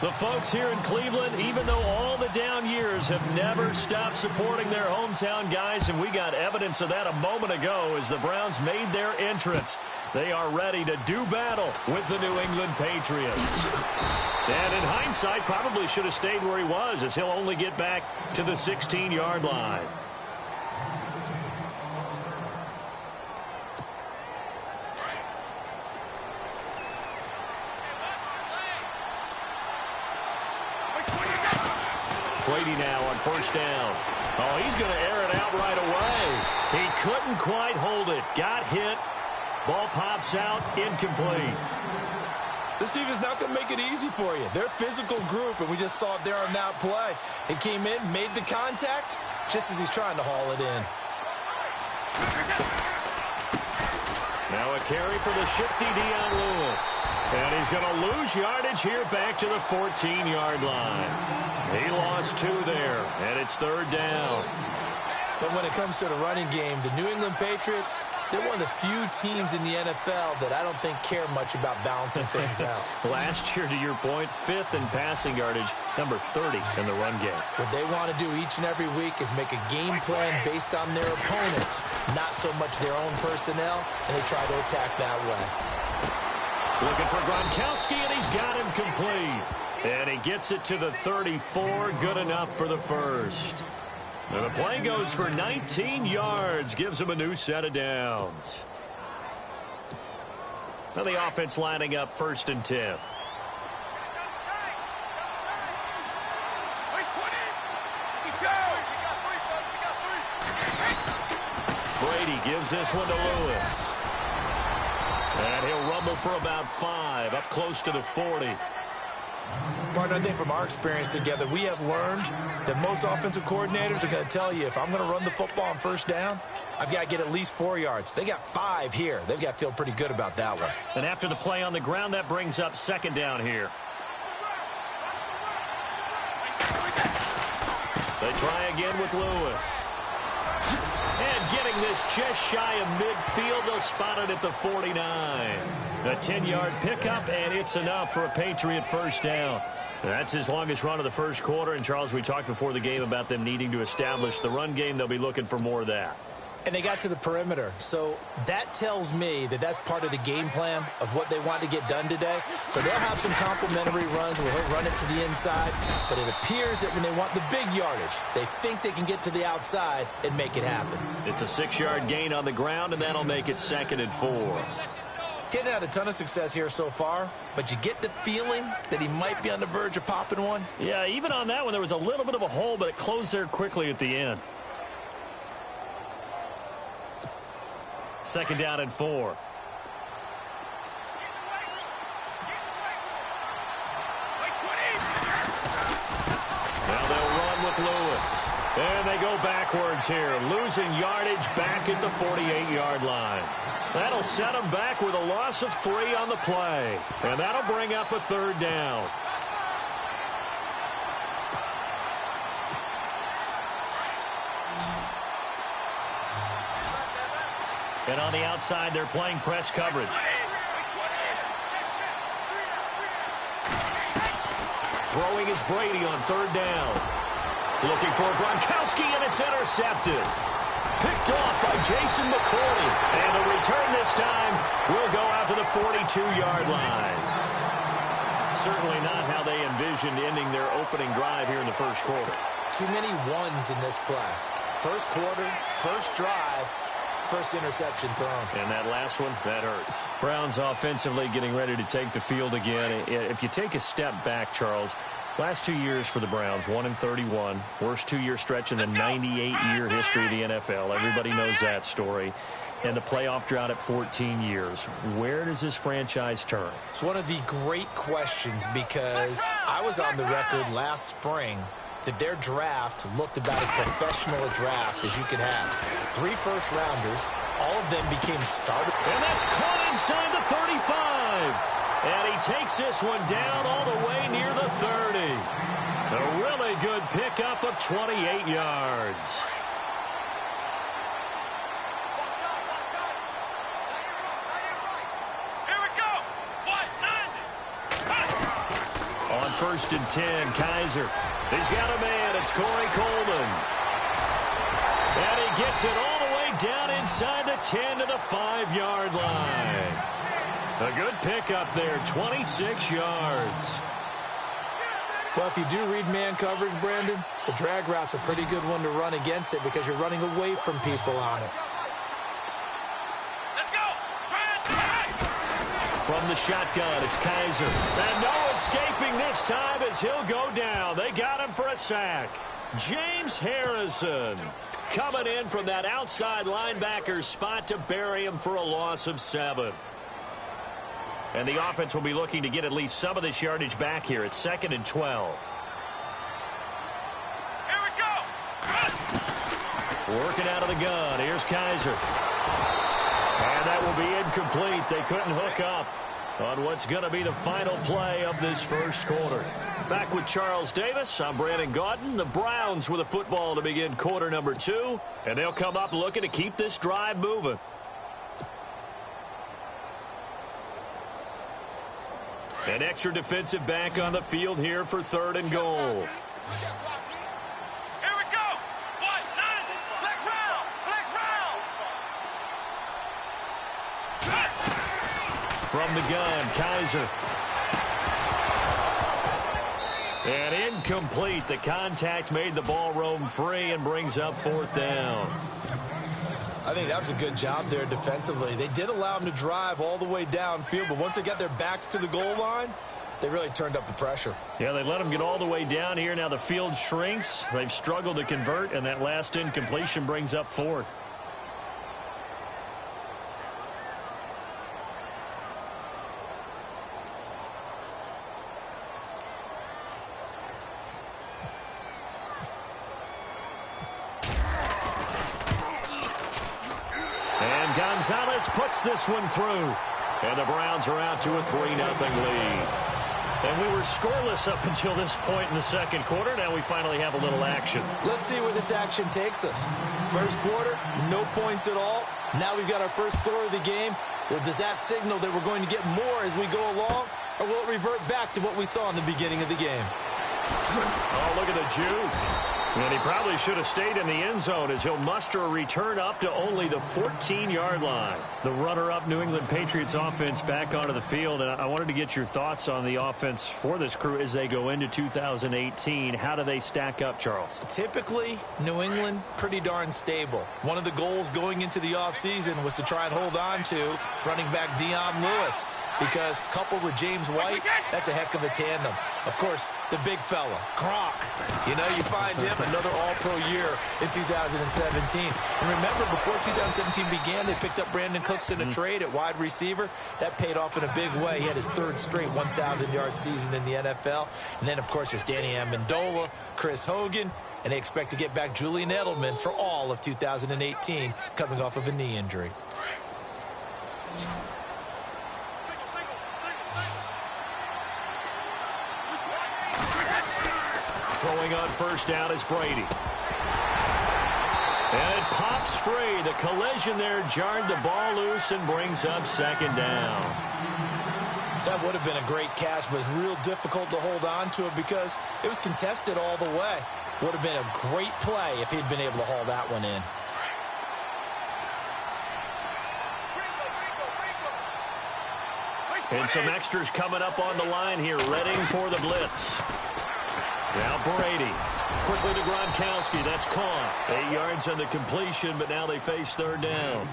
The folks here in Cleveland, even though all the down years, have never stopped supporting their hometown guys, and we got evidence of that a moment ago as the Browns made their entrance. They are ready to do battle with the New England Patriots. And in hindsight, probably should have stayed where he was, as he'll only get back to the 16-yard line. Brady now on first down. Oh, he's going to air it out right away. He couldn't quite hold it. Got hit. Ball pops out. Incomplete. This team is not going to make it easy for you. They're a physical group, and we just saw it there on that play. He came in, made the contact, just as he's trying to haul it in. Now a carry for the shifty Dion Lewis. And he's going to lose yardage here back to the 14-yard line. He lost 2 there, and it's third down. But when it comes to the running game, the New England Patriots, they're one of the few teams in the NFL that I don't think care much about balancing things out. Last year, to your point, 5th in passing yardage, number 30 in the run game. What they want to do each and every week is make a game plan based on their opponent, not so much their own personnel, and they try to attack that way. Looking for Gronkowski, and he's got him complete. And he gets it to the 34, good enough for the first. And the play goes for 19 yards, gives him a new set of downs. Now the offense lining up 1st and 10. Brady gives this one to Lewis. And he'll rumble for about 5, up close to the 40. Partner, I think from our experience together, we have learned that most offensive coordinators are going to tell you, if I'm going to run the football on first down, I've got to get at least 4 yards. They got 5 here. They've got to feel pretty good about that one. And after the play on the ground, that brings up 2nd down here. They try again with Lewis. And getting this just shy of midfield, they'll spot it at the 49. A 10-yard pickup, and it's enough for a Patriot first down. That's his longest run of the first quarter. And, Charles, we talked before the game about them needing to establish the run game. They'll be looking for more of that. And they got to the perimeter. So that tells me that that's part of the game plan of what they want to get done today. So they'll have some complementary runs where he'll run it to the inside. But it appears that when they want the big yardage, they think they can get to the outside and make it happen. It's a 6-yard gain on the ground, and that'll make it 2nd and 4. Getting out a ton of success here so far, but you get the feeling that he might be on the verge of popping one. Yeah, even on that one, there was a little bit of a hole, but it closed there quickly at the end. 2nd down and 4. Now they'll run with Lewis. And they go backwards here, losing yardage back at the 48-yard line. That'll set them back with a loss of 3 on the play. And that'll bring up a 3rd down. And on the outside, they're playing press coverage. Throwing is Brady on 3rd down. Looking for Gronkowski, and it's intercepted. Picked off by Jason McCourty. And the return this time will go out to the 42-yard line. Certainly not how they envisioned ending their opening drive here in the first quarter. Too many ones in this play. First quarter, first drive, first interception thrown. And that last one, that hurts. Browns offensively getting ready to take the field again. If you take a step back, Charles, last 2 years for the Browns, 1-31. Worst 2-year stretch in the 98-year history of the NFL. Everybody knows that story. And the playoff drought at 14 years. Where does this franchise turn? It's one of the great questions because I was on the record last spring that their draft looked about as professional a draft as you could have. 3 first-rounders, all of them became starters. And that's caught inside the 35. And he takes this one down all the way near the 30. A really good pickup of 28 yards. On on 1st and 10. Kaiser. He's got a man. It's Corey Coleman. And he gets it all the way down inside the 10 to the 5-yard line. A good pickup there, 26 yards. Well, if you do read man coverage, Brandon, the drag route's a pretty good one to run against it because you're running away from people on it. Let's go! From the shotgun, it's Kaiser. And no escaping this time as he'll go down. They got him for a sack. James Harrison coming in from that outside linebacker spot to bury him for a loss of 7. And the offense will be looking to get at least some of this yardage back here. It's 2nd and 12. Here we go! Working out of the gun. Here's Kaiser. And that will be incomplete. They couldn't hook up on what's going to be the final play of this first quarter. Back with Charles Davis. I'm Brandon Gaudin. The Browns with a football to begin quarter number 2. And they'll come up looking to keep this drive moving. An extra defensive back on the field here for 3rd and goal. Here we go! 1-9! Flex round! Flex round! From the gun, Kaiser. And incomplete. The contact made the ball roam free and brings up 4th down. I think that was a good job there defensively. They did allow them to drive all the way downfield, but once they got their backs to the goal line, they really turned up the pressure. Yeah, they let them get all the way down here. Now the field shrinks. They've struggled to convert, and that last incompletion brings up 4th. And Gonzalez puts this one through. And the Browns are out to a 3-0 lead. And we were scoreless up until this point in the second quarter. Now we finally have a little action. Let's see where this action takes us. First quarter, no points at all. Now we've got our first score of the game. Well, does that signal that we're going to get more as we go along? Or will it revert back to what we saw in the beginning of the game? Oh, look at the juke. And he probably should have stayed in the end zone as he'll muster a return up to only the 14-yard line. The runner-up New England Patriots offense back onto the field. And I wanted to get your thoughts on the offense for this crew as they go into 2018. How do they stack up, Charles? Typically, New England, pretty darn stable. One of the goals going into the offseason was to try and hold on to running back Dion Lewis, because coupled with James White, that's a heck of a tandem. Of course, the big fella, Gronk. You know, you find him another all-pro year in 2017. And remember, before 2017 began, they picked up Brandon Cooks in a trade at wide receiver. That paid off in a big way. He had his 3rd straight 1,000-yard season in the NFL. And then, of course, there's Danny Amendola, Chris Hogan, and they expect to get back Julian Edelman for all of 2018, coming off of a knee injury. Throwing on first down is Brady. And it pops free. The collision there jarred the ball loose and brings up 2nd down. That would have been a great catch, but it's real difficult to hold on to it because it was contested all the way. Would have been a great play if he'd been able to haul that one in. And some extras coming up on the line here, readying for the blitz. Now Brady. Quickly to Gronkowski. That's caught. 8 yards on the completion, but now they face 3rd down.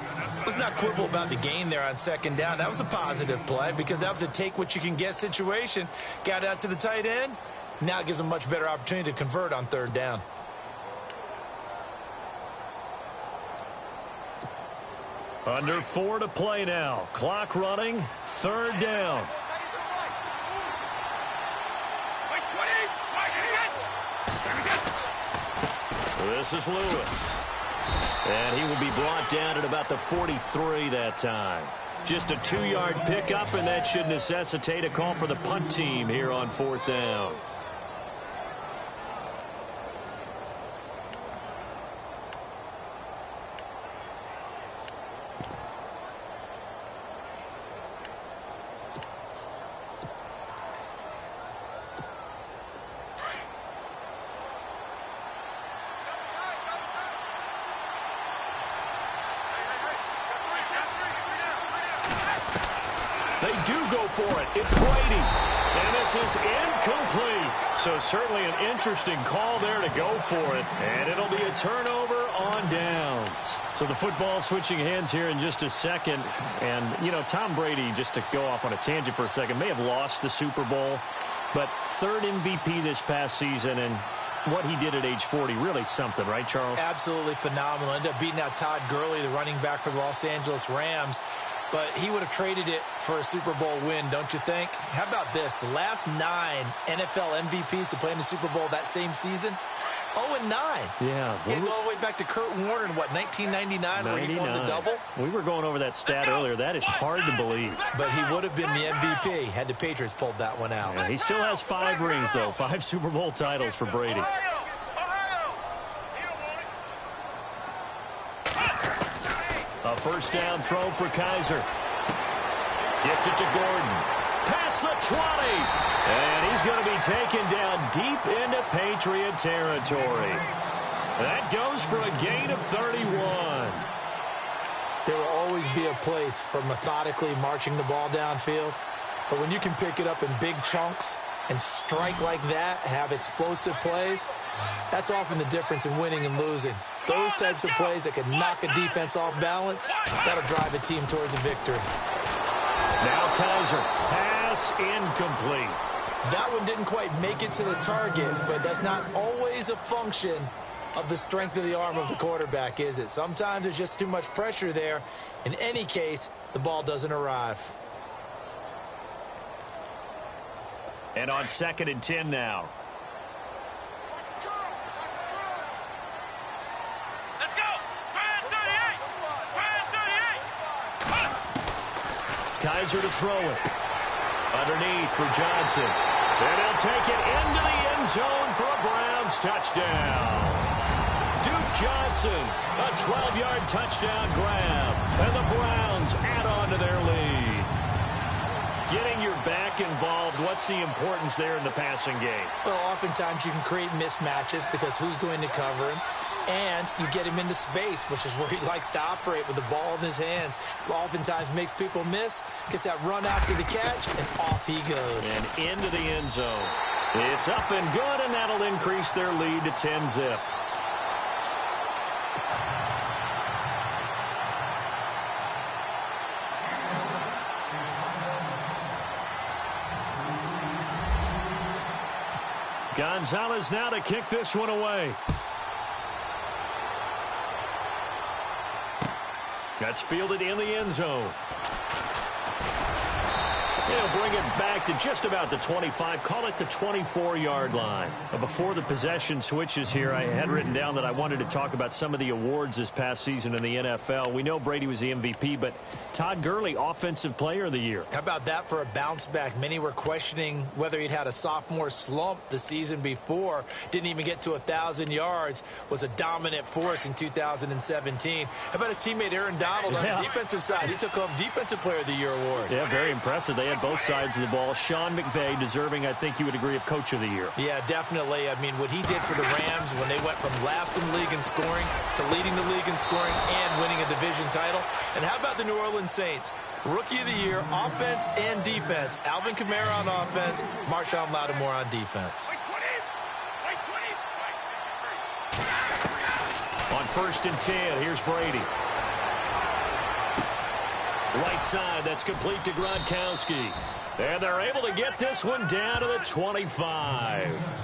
Let's not quibble about the gain there on 2nd down. That was a positive play because that was a take-what-you-can-get situation. Got out to the tight end. Now it gives them much better opportunity to convert on 3rd down. Under 4 to play now. Clock running. 3rd down. This is Lewis. And he will be brought down at about the 43 that time. Just a 2-yard pickup, and that should necessitate a call for the punt team here on 4th down. They do go for it. It's Brady. And this is incomplete. So certainly an interesting call there to go for it. And it'll be a turnover on downs. So the football switching hands here in just a second. And, you know, Tom Brady, just to go off on a tangent for a second, may have lost the Super Bowl. But third MVP this past season, and what he did at age 40, really something, right, Charles? Absolutely phenomenal. Ended up beating out Todd Gurley, the running back for the Los Angeles Rams. But he would have traded it for a Super Bowl win, don't you think? How about this? The last 9 NFL MVPs to play in the Super Bowl that same season, 0-9. Yeah. He had to go all the way back to Kurt Warner in, what, 1999, where he won the double? We were going over that stat earlier. That is hard to believe. But he would have been the MVP had the Patriots pulled that one out. Yeah, he still has 5 rings, though. 5 Super Bowl titles for Brady. A first down throw for Kaiser. Gets it to Gordon. Past the 20. And he's going to be taken down deep into Patriot territory. That goes for a gain of 31. There will always be a place for methodically marching the ball downfield. But when you can pick it up in big chunks and strike like that, have explosive plays, that's often the difference in winning and losing. Those types of plays that can knock a defense off balance, that'll drive a team towards a victory. Now Kaiser, pass incomplete. That one didn't quite make it to the target, but that's not always a function of the strength of the arm of the quarterback, is it? Sometimes there's just too much pressure there. In any case, the ball doesn't arrive. And on 2nd and 10 now. Let's go. Grand 38. Grand 38. Kaiser to throw it. Underneath for Johnson. And he'll take it into the end zone for a Browns touchdown. Duke Johnson, a 12-yard touchdown grab. And the Browns add on to their lead. Getting your back involved, what's the importance there in the passing game? Well, oftentimes you can create mismatches because who's going to cover him? And you get him into space, which is where he likes to operate with the ball in his hands. Oftentimes makes people miss, gets that run after the catch, and off he goes. And into the end zone. It's up and good, and that'll increase their lead to 10-zip. Gonzalez now to kick this one away. That's fielded in the end zone. They'll bring it back to just about the 25, call it the 24-yard line. Before the possession switches here, I had written down that I wanted to talk about some of the awards this past season in the NFL. We know Brady was the MVP, but Todd Gurley, Offensive Player of the Year. How about that for a bounce back? Many were questioning whether he'd had a sophomore slump the season before. Didn't even get to 1,000 yards. Was a dominant force in 2017. How about his teammate Aaron Donald on the defensive side? He took home Defensive Player of the Year award. Yeah, very impressive. They had both sides of the ball. Sean McVay deserving, I think you would agree, of Coach of the Year. Yeah, definitely. I mean, what he did for the Rams when they went from last in the league in scoring to leading the league in scoring and winning a division title. And how about the New Orleans Saints? Rookie of the Year, offense and defense. Alvin Kamara on offense, Marshawn Lattimore on defense. On 1st and 10, here's Brady. Right side, that's complete to Gronkowski. And they're able to get this one down to the 25.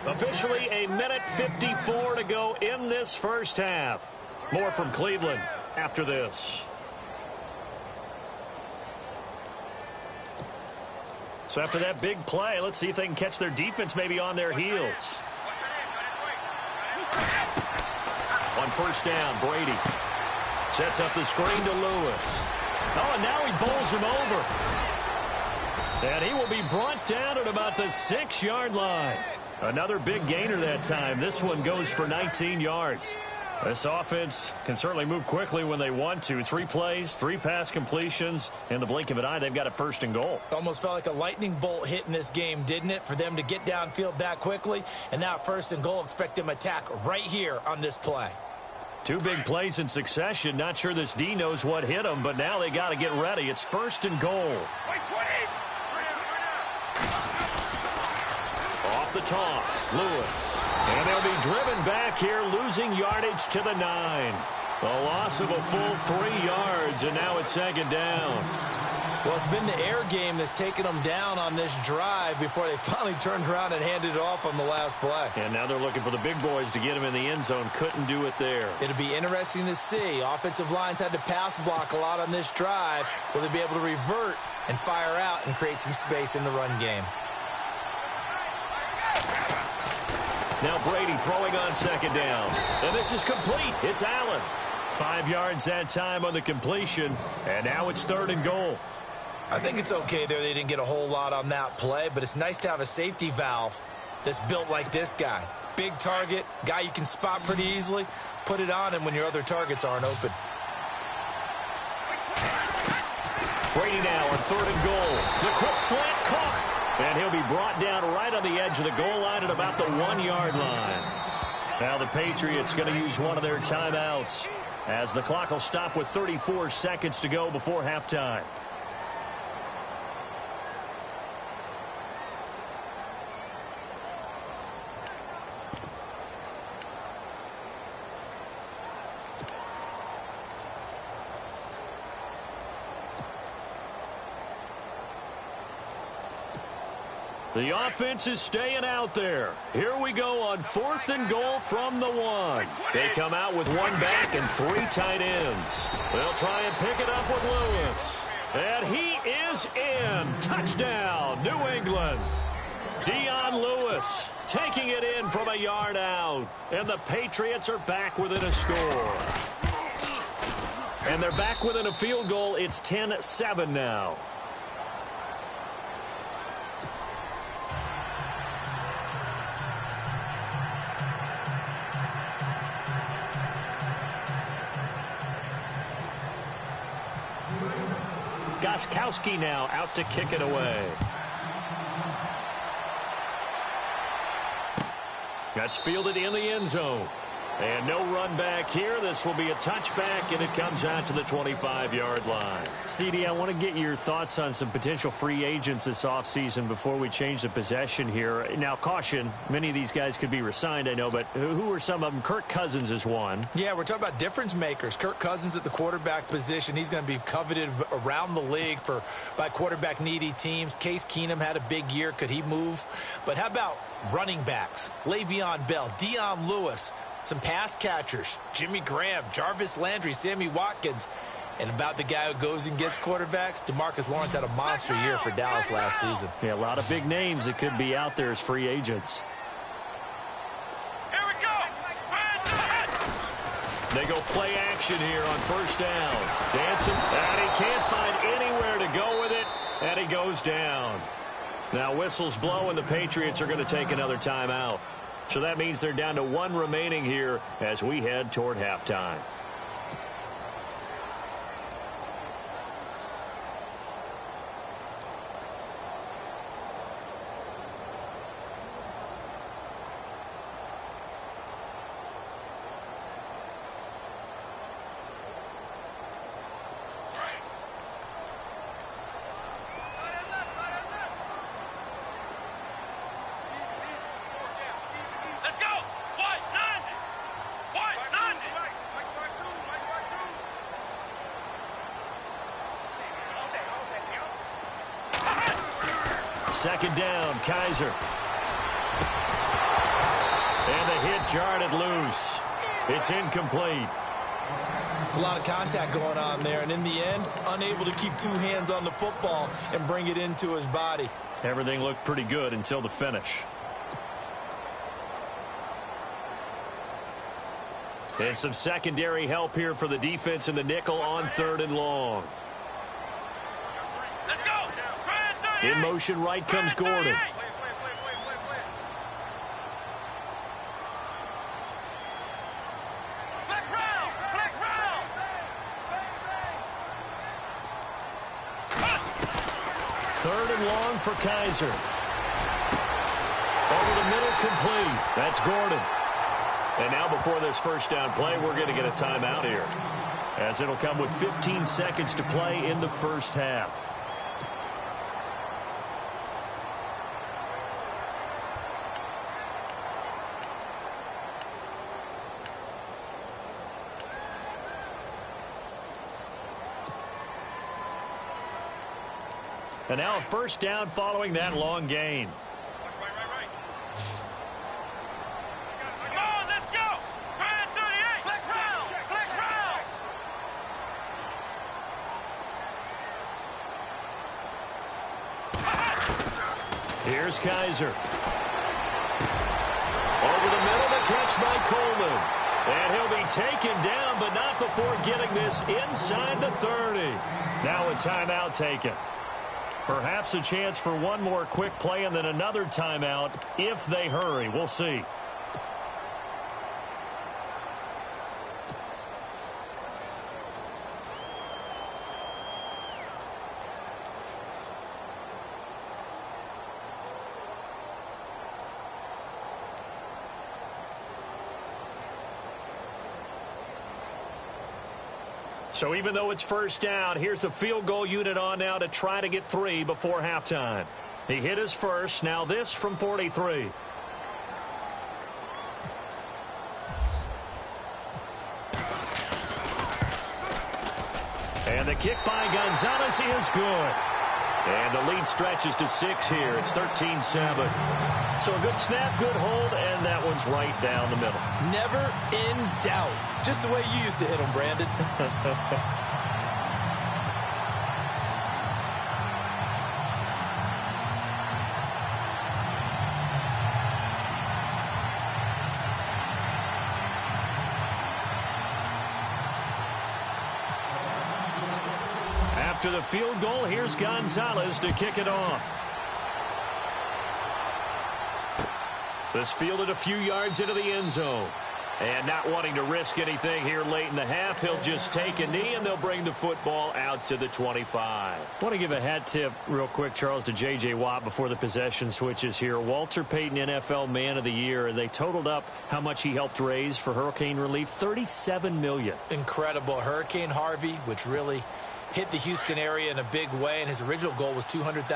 Officially a minute 54 to go in this first half. More from Cleveland after this. So after that big play, let's see if they can catch their defense maybe on their heels. On 1st down, Brady sets up the screen to Lewis. Oh, and now he bowls him over. And he will be brought down at about the 6-yard line. Another big gainer that time. This one goes for 19 yards. This offense can certainly move quickly when they want to. 3 plays, 3 pass completions. In the blink of an eye, they've got a 1st and goal. Almost felt like a lightning bolt hit in this game, didn't it? For them to get downfield that quickly. And now 1st and goal, expect them to attack right here on this play. Two big plays in succession. Not sure this D knows what hit him, but now they got to get ready. It's 1st and goal. Off the toss, Lewis. And they'll be driven back here, losing yardage to the 9. A loss of a full 3 yards, and now it's 2nd down. Well, it's been the air game that's taken them down on this drive before they finally turned around and handed it off on the last play. And now they're looking for the big boys to get him in the end zone. Couldn't do it there. It'll be interesting to see. Offensive lines had to pass block a lot on this drive. Will they be able to revert and fire out and create some space in the run game? Now Brady throwing on 2nd down. And this is complete. It's Allen. 5 yards that time on the completion. And now it's 3rd and goal. I think it's okay there. They didn't get a whole lot on that play, but it's nice to have a safety valve that's built like this guy. Big target, guy you can spot pretty easily. Put it on him when your other targets aren't open. Brady now on 3rd and goal. The quick slant caught. And he'll be brought down right on the edge of the goal line at about the 1-yard line. Now the Patriots going to use one of their timeouts as the clock will stop with 34 seconds to go before halftime. The offense is staying out there. Here we go on 4th and goal from the 1. They come out with 1 back and 3 tight ends. They'll try and pick it up with Lewis. And he is in. Touchdown, New England. Dion Lewis taking it in from a yard out. And the Patriots are back within a score. And they're back within a field goal. It's 10-7 now. Gostkowski now out to kick it away. That's fielded in the end zone. And no run back here. This will be a touchback, and it comes out to the 25-yard line. CD, I want to get your thoughts on some potential free agents this offseason before we change the possession here. Now, caution, many of these guys could be resigned, I know, but who are some of them? Kirk Cousins is one. Yeah, we're talking about difference makers. Kirk Cousins at the quarterback position. He's going to be coveted around the league by quarterback-needy teams. Case Keenum had a big year. Could he move? But how about running backs? Le'Veon Bell, Dion Lewis, some pass catchers, Jimmy Graham, Jarvis Landry, Sammy Watkins. And about the guy who goes and gets quarterbacks, DeMarcus Lawrence had a monster year for Dallas last season. Yeah, a lot of big names that could be out there as free agents. Here we go. They go play action here on 1st down. Dancing, and he can't find anywhere to go with it, and he goes down. Now whistles blow, and the Patriots are going to take another timeout. So that means they're down to 1 remaining here as we head toward halftime. Second down, Kaiser. And the hit jarred it loose. It's incomplete. It's a lot of contact going on there, and in the end, unable to keep 2 hands on the football and bring it into his body. Everything looked pretty good until the finish. And some secondary help here for the defense in the nickel on 3rd and long. Let's go. In motion right comes Gordon. Third and long for Kaiser. Over the middle, complete. That's Gordon. And now before this first down play, we're going to get a timeout here, as it'll come with 15 seconds to play in the first half. And now a first down following that long gain. Right. Come on, let's go. Grand 38. Flex round. Here's Kaiser. Over the middle to catch by Coleman. And he'll be taken down, but not before getting this inside the 30. Now a timeout taken. Perhaps a chance for one more quick play and then another timeout if they hurry. We'll see. So even though it's first down, here's the field goal unit on now to try to get 3 before halftime. He hit his first. Now this from 43. And the kick by Gonzalez is good. And the lead stretches to 6 here. It's 13-7. So a good snap, good hold, and that one's right down the middle. Never in doubt. Just the way you used to hit them, Brandon. After the field goal, here's Gonzalez to kick it off. This fielded a few yards into the end zone. And not wanting to risk anything here late in the half, he'll just take a knee, and they'll bring the football out to the 25. I want to give a hat tip real quick, Charles, to J.J. Watt before the possession switches here. Walter Payton, NFL Man of the Year. They totaled up how much he helped raise for hurricane relief, $37 million. Incredible. Hurricane Harvey, which really hit the Houston area in a big way, and his original goal was $200,000.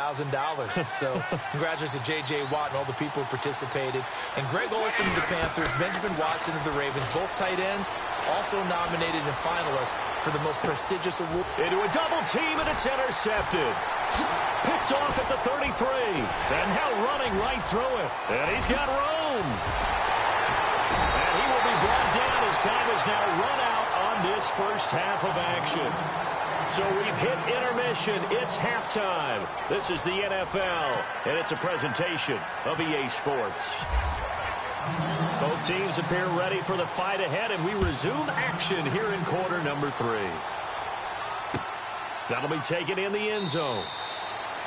So congratulations to J.J. Watt and all the people who participated. And Greg Olsen of the Panthers, Benjamin Watson of the Ravens, both tight ends, also nominated and finalists for the most prestigious award. Into a double team, and it's intercepted. Picked off at the 33. And now running right through it. And he's got room. And he will be brought down as time is now run out on this first half of action. So we've hit intermission. It's halftime. This is the NFL, and it's a presentation of EA Sports. Both teams appear ready for the fight ahead, and we resume action here in quarter number 3. That'll be taken in the end zone.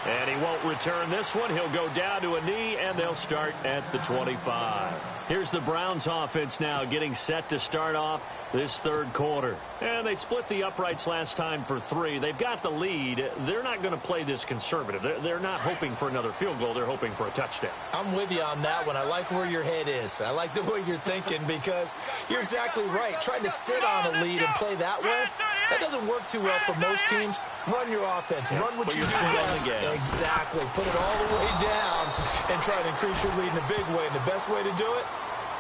And he won't return this one. He'll go down to a knee, and they'll start at the 25. Here's the Browns offense now getting set to start off this third quarter. And they split the uprights last time for 3. They've got the lead. They're not going to play this conservative. They're not hoping for another field goal. They're hoping for a touchdown. I'm with you on that one. I like where your head is. I like the way you're thinking because you're exactly right. Trying to sit on a lead and play that way, that doesn't work too well for most teams. Run your offense. Yep. Run what you do best. Exactly. Put it all the way down and try to increase your lead in a big way. And the best way to do it,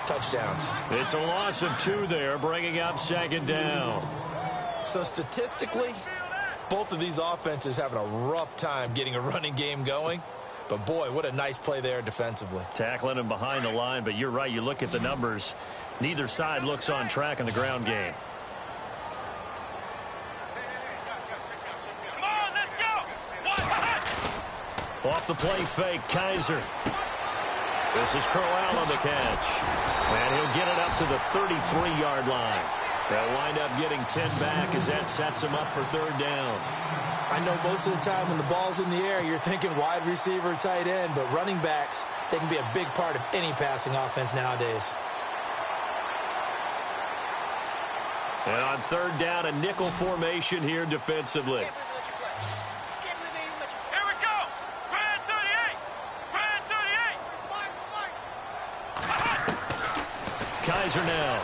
touchdowns. It's a loss of 2 there, bringing up second down. So statistically, both of these offenses having a rough time getting a running game going. But, boy, what a nice play there defensively. Tackling him behind the line, but you're right. You look at the numbers. Neither side looks on track in the ground game. Come on, let's go. Off the play fake, Kaiser. This is Crowell on the catch. And he'll get it up to the 33-yard line. They'll wind up getting 10 back as that sets him up for third down. I know most of the time when the ball's in the air, you're thinking wide receiver, tight end, but running backs, they can be a big part of any passing offense nowadays. And on third down, a nickel formation here defensively. Here we go. Grand 38. Grand 38. Kaiser now.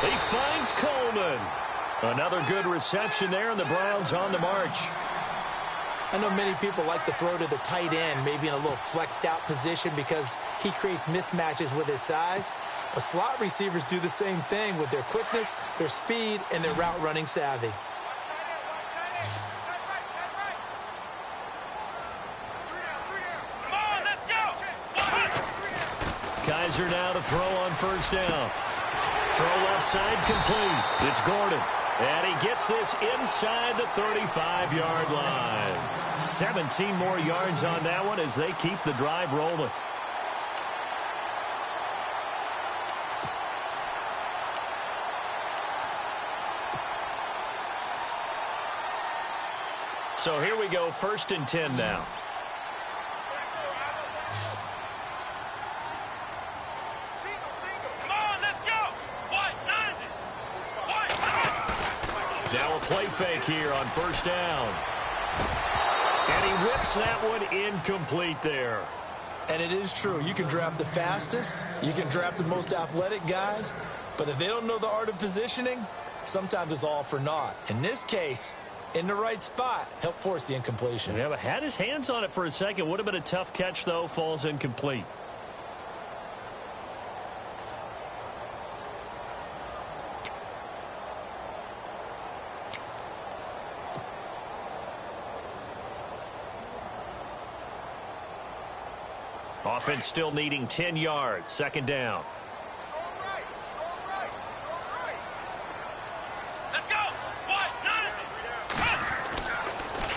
He finds Coleman. Another good reception there, and the Browns on the march. I know many people like to throw to the tight end, maybe in a little flexed out position because he creates mismatches with his size. But slot receivers do the same thing with their quickness, their speed, and their route running savvy. Kaiser now to throw on first down. Throw left side complete. It's Gordon. And he gets this inside the 35-yard line. 17 more yards on that one as they keep the drive rolling. So here we go, 1st and 10 now. Now a play fake here on first down. And he whips that one incomplete there. And it is true. You can draft the fastest. You can draft the most athletic guys. But if they don't know the art of positioning, sometimes it's all for naught. In this case, in the right spot, help force the incompletion. Yeah, but had his hands on it for a second. Would have been a tough catch, though. Falls incomplete. Offense still needing 10 yards. 2nd down. Let's go.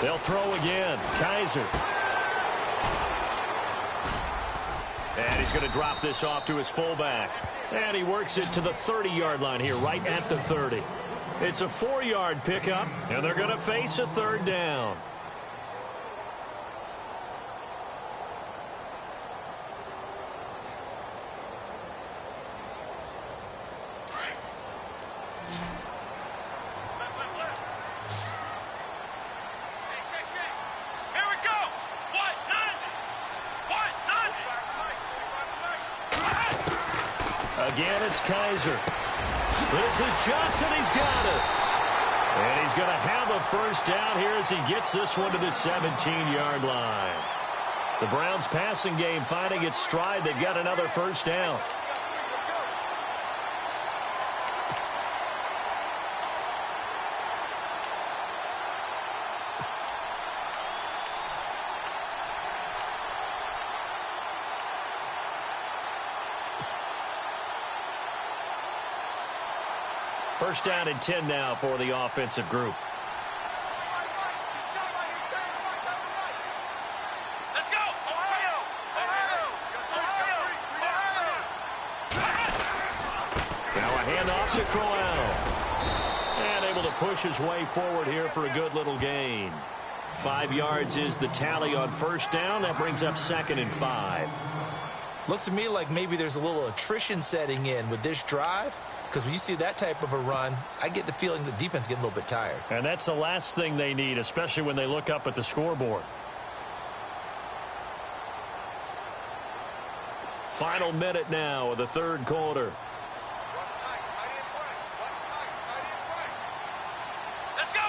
They'll throw again. Kaiser. And he's going to drop this off to his fullback. And he works it to the 30-yard line here, right at the 30. It's a 4-yard pickup, and they're going to face a 3rd down. Again, it's Kaiser. This is Johnson. He's got it. And he's going to have a 1st down here as he gets this one to the 17-yard line. The Browns passing game finding its stride. They've got another 1st down. First down and 10 now for the offensive group. Let's go. Ohio. Now a handoff to Crowell. And able to push his way forward here for a good little gain. 5 yards is the tally on 1st down. That brings up 2nd and 5. Looks to me like maybe there's a little attrition setting in with this drive. Because when you see that type of a run, I get the feeling the defense getting a little bit tired. And that's the last thing they need, especially when they look up at the scoreboard. Final minute now of the 3rd quarter. Let's go.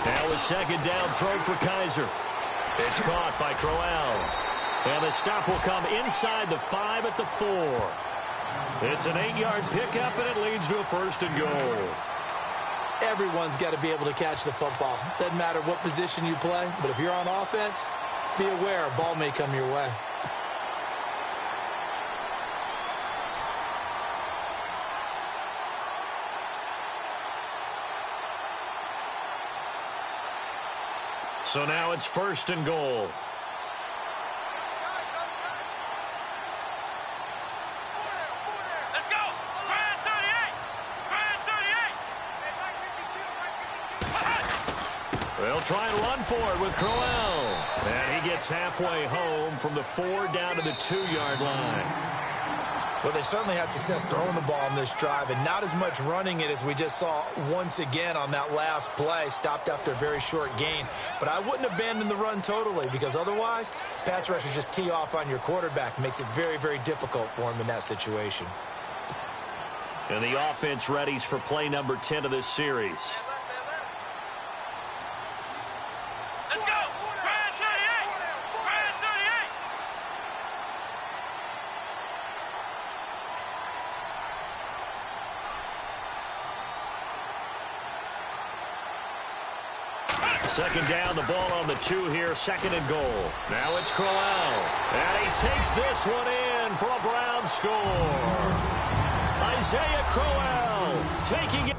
Now a 2nd down throw for Kaiser. It's caught by Crowell. And the stop will come inside the 5 at the 4. It's an 8-yard pickup, and it leads to a 1st and goal. Everyone's got to be able to catch the football. Doesn't matter what position you play, but if you're on offense, be aware a ball may come your way. So now it's 1st and goal. They'll try and run for it with Crowell. And he gets halfway home from the 4 down to the 2-yard line. Well, they certainly had success throwing the ball on this drive and not as much running it as we just saw once again on that last play. Stopped after a very short gain. But I wouldn't abandon the run totally because otherwise, pass rushers just tee off on your quarterback. Makes it very, very difficult for him in that situation. And the offense readies for play number 10 of this series. Let's go. Brand 38. Brand 38. Second down, the ball on the 2 here, second and goal. Now it's Crowell, and he takes this one in for a Brown score. Isaiah Crowell taking